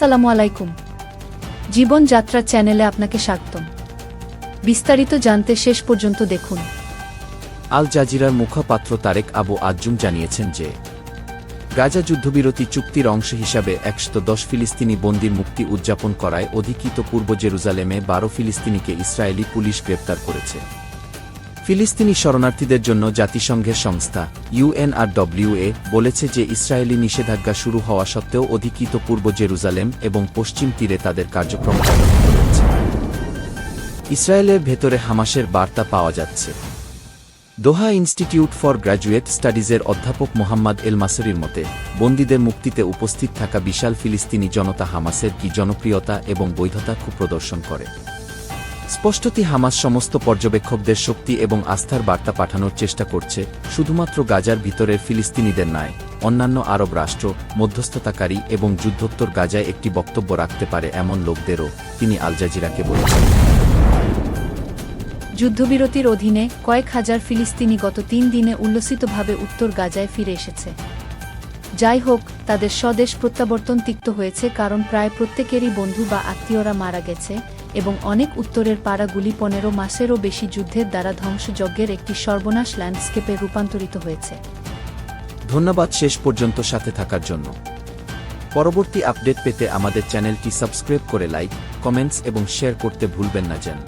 আসসালামু আলাইকুম। জীবনযাত্রা চ্যানেলে আপনাকে স্বাগতম। বিস্তারিত জানতে শেষ পর্যন্ত দেখুন। আল জাজিরার মুখপাত্র তারেক আবু আজ্জুম জানিয়েছেন যে গাজা যুদ্ধবিরতি চুক্তির অংশ হিসাবে ১১০ ফিলিস্তিনি বন্দীর মুক্তি উদযাপন করায় অধিকৃত পূর্ব জেরুজালেমে ১২ ফিলিস্তিনিকে ইসরায়েলি পুলিশ গ্রেপ্তার করেছে। ফিলিস্তিনি শরণার্থীদের জন্য জাতিসংঘের সংস্থা UNRWA বলেছে যে ইসরায়েলি নিষেধাজ্ঞা শুরু হওয়া সত্ত্বেও অধিকৃত পূর্ব জেরুজালেম এবং পশ্চিম তীরে তাদের কার্যক্রম চালু রয়েছে। ইসরায়েলের ভেতরে হামাসের বার্তা পাওয়া যাচ্ছে। দোহা ইনস্টিটিউট ফর গ্র্যাজুয়েট স্টাডিজের অধ্যাপক মোহাম্মদ এল মাসরির মতে, বন্দীদের মুক্তিতে উপস্থিত থাকা বিশাল ফিলিস্তিনি জনতা হামাসের কি জনপ্রিয়তা এবং বৈধতা খুব প্রদর্শন করে। স্পষ্টতই হামাস সমস্ত পর্যবেক্ষকদের শক্তি এবং আস্থার বার্তা পাঠানোর চেষ্টা করছে, শুধুমাত্র গাজার ভিতরের ফিলিস্তিনিদের নয়, অন্যান্য আরব রাষ্ট্র, মধ্যস্থতাকারী এবং যুদ্ধোত্তর গাজায় একটি বক্তব্য রাখতে পারে এমন লোকদেরও, তিনি আল জাজিরাকে বলেছেন। যুদ্ধবিরতির অধীনে কয়েক হাজার ফিলিস্তিনি গত ৩ দিনে উল্লসিতভাবে উত্তর গাজায় ফিরে এসেছে। যাই হোক, তাদের স্বদেশ প্রত্যাবর্তন তিক্ত হয়েছে কারণ প্রায় প্রত্যেকেরই বন্ধু বা আত্মীয়রা মারা গেছে এবং অনেক উত্তরের পাড়াগুলি ১৫ মাসেরও বেশি যুদ্ধের দ্বারা ধ্বংসযজ্ঞের একটি সর্বনাশ ল্যান্ডস্কেপে রূপান্তরিত হয়েছে। ধন্যবাদ শেষ পর্যন্ত সাথে থাকার জন্য। পরবর্তী আপডেট পেতে আমাদের চ্যানেলটি সাবস্ক্রাইব করে লাইক, কমেন্টস এবং শেয়ার করতে ভুলবেন না যেন।